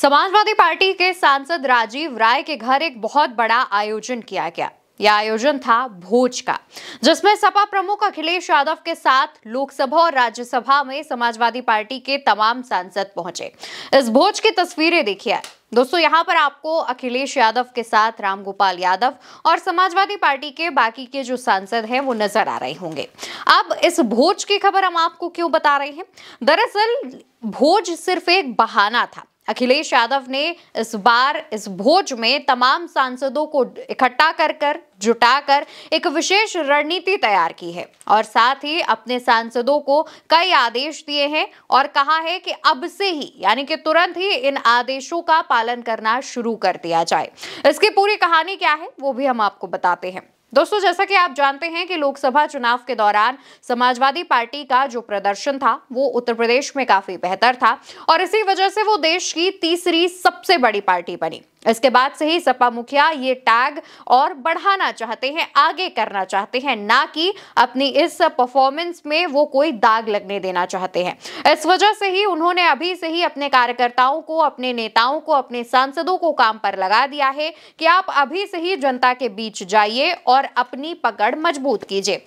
Samajwadi party के सांसद राजीव राय के घर एक बहुत बड़ा आयोजन किया गया। यह आयोजन था भोज का, जिसमें सपा प्रमुख अखिलेश यादव के साथ लोकसभा और राज्यसभा में समाजवादी पार्टी के तमाम सांसद पहुंचे। इस भोज की तस्वीरें देखिए दोस्तों। यहाँ पर आपको अखिलेश यादव के साथ रामगोपाल यादव और समाजवादी पार्टी के बाकी के जो सांसद हैं वो नजर आ रहे होंगे। अब इस भोज की खबर हम आपको क्यों बता रहे हैं? दरअसल भोज सिर्फ एक बहाना था। अखिलेश यादव ने इस बार इस भोज में तमाम सांसदों को इकट्ठा कर जुटाकर एक विशेष रणनीति तैयार की है और साथ ही अपने सांसदों को कई आदेश दिए हैं और कहा है कि अब से ही यानी कि तुरंत ही इन आदेशों का पालन करना शुरू कर दिया जाए। इसकी पूरी कहानी क्या है वो भी हम आपको बताते हैं। दोस्तों, जैसा कि आप जानते हैं कि लोकसभा चुनाव के दौरान समाजवादी पार्टी का जो प्रदर्शन था वो उत्तर प्रदेश में काफी बेहतर था और इसी वजह से वो देश की तीसरी सबसे बड़ी पार्टी बनी। इसके बाद से ही सपा मुखिया ये टैग और बढ़ाना चाहते हैं, आगे करना चाहते हैं, ना कि अपनी इस परफॉर्मेंस में वो कोई दाग लगने देना चाहते हैं। इस वजह से ही उन्होंने अभी से ही अपने कार्यकर्ताओं को, अपने नेताओं को, अपने सांसदों को काम पर लगा दिया है कि आप अभी से ही जनता के बीच जाइए और अपनी पकड़ मजबूत कीजिए।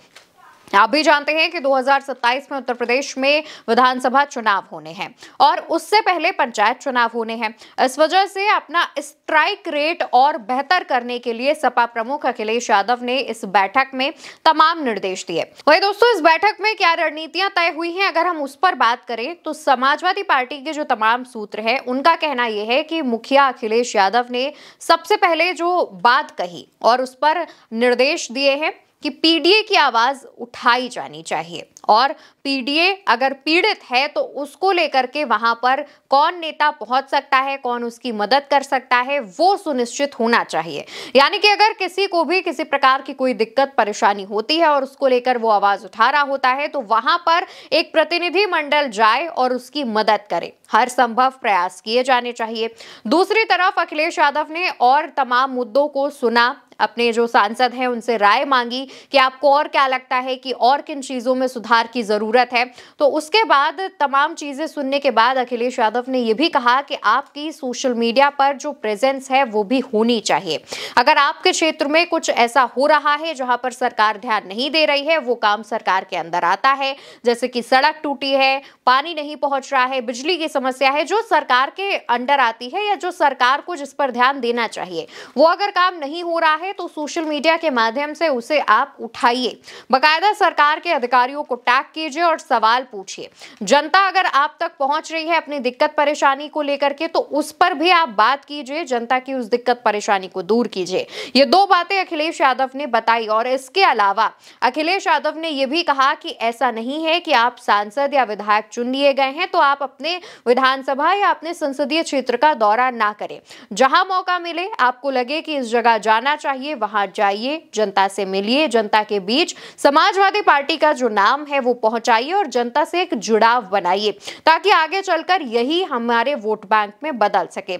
आप भी जानते हैं कि 2027 में उत्तर प्रदेश में विधानसभा चुनाव होने हैं और उससे पहले पंचायत चुनाव होने हैं। इस वजह से अपना स्ट्राइक रेट और बेहतर करने के लिए सपा प्रमुख अखिलेश यादव ने इस बैठक में तमाम निर्देश दिए। वही दोस्तों, इस बैठक में क्या रणनीतियां तय हुई हैं, अगर हम उस पर बात करें तो समाजवादी पार्टी के जो तमाम सूत्र है उनका कहना यह है कि मुखिया अखिलेश यादव ने सबसे पहले जो बात कही और उस पर निर्देश दिए हैं कि पीडीए की आवाज उठाई जानी चाहिए और पीडीए अगर पीड़ित है तो उसको लेकर के वहां पर कौन नेता पहुंच सकता है, कौन उसकी मदद कर सकता है, वो सुनिश्चित होना चाहिए। यानी कि अगर किसी को भी किसी प्रकार की कोई दिक्कत परेशानी होती है और उसको लेकर वो आवाज उठा रहा होता है तो वहां पर एक प्रतिनिधि मंडल जाए और उसकी मदद करे। हर संभव प्रयास किए जाने चाहिए। दूसरी तरफ अखिलेश यादव ने और तमाम मुद्दों को सुना, अपने जो सांसद हैं उनसे राय मांगी कि आपको और क्या लगता है कि और किन चीजों में सुधार की जरूरत है। तो उसके बाद तमाम चीजें सुनने के बाद अखिलेश यादव ने यह भी कहा कि आपकी सोशल मीडिया पर जो प्रेजेंस है वो भी होनी चाहिए। अगर आपके क्षेत्र में कुछ ऐसा हो रहा है जहां पर सरकार ध्यान नहीं दे रही है, वो काम सरकार के अंदर आता है, जैसे कि सड़क टूटी है, पानी नहीं पहुंच रहा है, बिजली की समस्या है, जो सरकार के अंडर आती है या जो सरकार को जिस पर ध्यान देना चाहिए, वो अगर काम नहीं हो रहा है तो सोशल मीडिया के माध्यम से उसे आप उठाइए, बकायदा सरकार के अधिकारियों को टैग कीजिए और सवाल पूछिए। जनता अगर आप तक पहुंच रही है अपनी दिक्कत परेशानी को लेकर के तो उस पर भी आप बात कीजिए, जनता की उस दिक्कत परेशानी को दूर कीजिए। ये दो बातें अखिलेश यादव ने बताई और इसके अलावा अखिलेश यादव ने यह भी कहा कि ऐसा नहीं है कि आप सांसद या विधायक चुन लिए गए हैं तो आप अपने विधानसभा या अपने संसदीय क्षेत्र का दौरा ना करें। जहां मौका मिले, आपको लगे कि इस जगह जाना चाहिए, वहां जाइए, जनता से मिलिए, जनता के बीच समाजवादी पार्टी का जो नाम है वो पहुंचाइए और जनता से एक जुड़ाव बनाइए ताकि आगे चलकर यही हमारे वोट बैंक में बदल सके।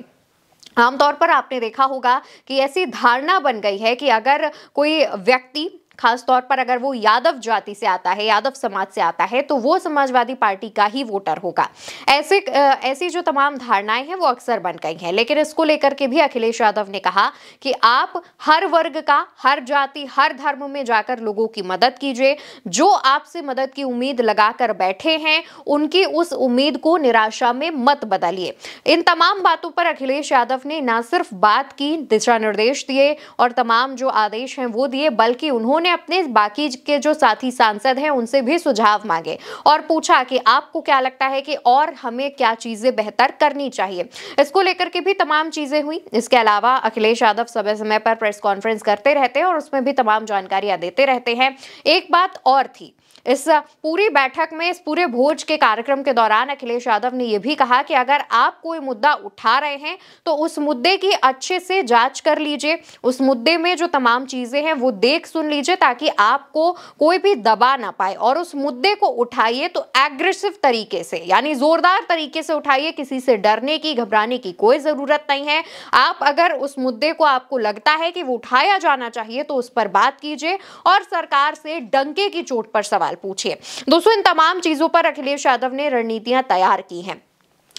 आमतौर पर आपने देखा होगा कि ऐसी धारणा बन गई है कि अगर कोई व्यक्ति, खास तौर पर अगर वो यादव जाति से आता है, यादव समाज से आता है, तो वो समाजवादी पार्टी का ही वोटर होगा। ऐसी जो तमाम धारणाएं हैं वो अक्सर बन गई हैं। लेकिन इसको लेकर के भी अखिलेश यादव ने कहा कि आप हर वर्ग का, हर जाति, हर धर्म में जाकर लोगों की मदद कीजिए। जो आपसे मदद की उम्मीद लगाकर बैठे हैं उनकी उस उम्मीद को निराशा में मत बदलिए। इन तमाम बातों पर अखिलेश यादव ने न सिर्फ बात की, दिशा निर्देश दिए और तमाम जो आदेश हैं वो दिए, बल्कि उन्होंने अपने बाकी के जो साथी सांसद हैं उनसे भी सुझाव मांगे और पूछा कि आपको क्या लगता है कि और हमें क्या चीजें बेहतर करनी चाहिए। इसको लेकर के भी तमाम चीजें हुई। इसके अलावा अखिलेश यादव समय समय पर प्रेस कॉन्फ्रेंस करते रहते हैं और उसमें भी तमाम जानकारियां देते रहते हैं। एक बात और थी, इस पूरी बैठक में, इस पूरे भोज के कार्यक्रम के दौरान अखिलेश यादव ने यह भी कहा कि अगर आप कोई मुद्दा उठा रहे हैं तो उस मुद्दे की अच्छे से जांच कर लीजिए, उस मुद्दे में जो तमाम चीजें हैं वो देख सुन लीजिए ताकि आपको कोई भी दबा ना पाए और उस मुद्दे को उठाइए तो एग्रेसिव तरीके से, यानी जोरदार तरीके से उठाइए। किसी से डरने की, घबराने की कोई जरूरत नहीं है। आप अगर उस मुद्दे को आपको लगता है कि वो उठाया जाना चाहिए तो उस पर बात कीजिए और सरकार से डंके की चोट पर सवाल पूछिए। दोस्तों, इन तमाम चीजों पर अखिलेश यादव ने रणनीतियां तैयार की हैं।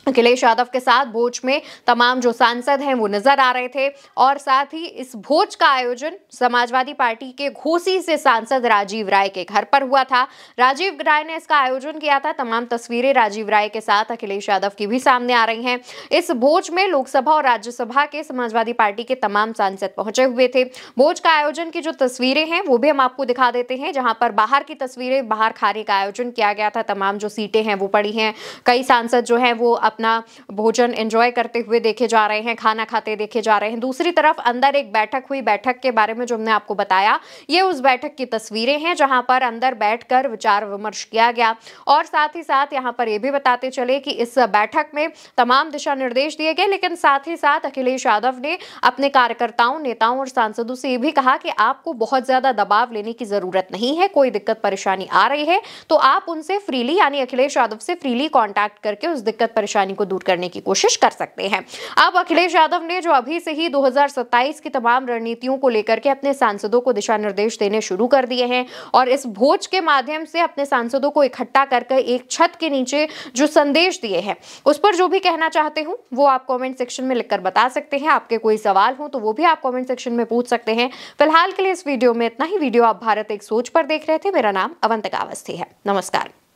अखिलेश यादव के साथ भोज में तमाम जो सांसद हैं वो नजर आ रहे थे और साथ ही इस भोज का आयोजन समाजवादी पार्टी के घोसी से सांसद राजीव राय के घर पर हुआ था। राजीव राय ने इसका आयोजन किया था। तमाम तस्वीरें राजीव राय के साथ अखिलेश यादव की भी सामने आ रही हैं। इस भोज में लोकसभा और राज्यसभा के समाजवादी पार्टी के तमाम सांसद पहुंचे हुए थे। भोज का आयोजन की जो तस्वीरें हैं वो भी हम आपको दिखा देते हैं, जहां पर बाहर की तस्वीरें, बाहर खाने का आयोजन किया गया था। तमाम जो सीटें हैं वो पड़ी हैं। कई सांसद जो हैं वो अपना भोजन एंजॉय करते हुए देखे जा रहे हैं, खाना खाते देखे जा रहे हैं। दूसरी तरफ अंदर एक बैठक हुई। बैठक के बारे में जो हमने आपको बताया, ये उस बैठक की तस्वीरें हैं जहां पर अंदर बैठकर विचार विमर्श किया गया। और साथ ही साथ यहां पर यह भी बताते चले कि इस बैठक में तमाम दिशा निर्देश दिए गए, लेकिन साथ ही साथ अखिलेश यादव ने अपने कार्यकर्ताओं, नेताओं और सांसदों से यह भी कहा कि आपको बहुत ज्यादा दबाव लेने की जरूरत नहीं है। कोई दिक्कत परेशानी आ रही है तो आप उनसे फ्रीली, यानी अखिलेश यादव से फ्रीली कॉन्टैक्ट करके उस दिक्कत परेशानी को दूर करने की कोशिश कर सकते हैं। अब अखिलेश यादव ने जो अभी से ही 2027 की तमाम रणनीतियों को लेकर के अपने सांसदों को दिशा निर्देश देने शुरू कर दिए हैं और इस भोज के माध्यम से अपने सांसदों को इकट्ठा करके एक छत के नीचे जो संदेश दिए हैं उस पर जो भी कहना चाहते हो वो आप कमेंट सेक्शन में लिखकर बता सकते हैं। आपके कोई सवाल हो तो वो भी आप कमेंट सेक्शन में पूछ सकते हैं। फिलहाल के लिए इस वीडियो में इतना ही। वीडियो आप भारत एक सोच पर देख रहे थे। मेरा नाम अवंतिका अवस्थी है। नमस्कार।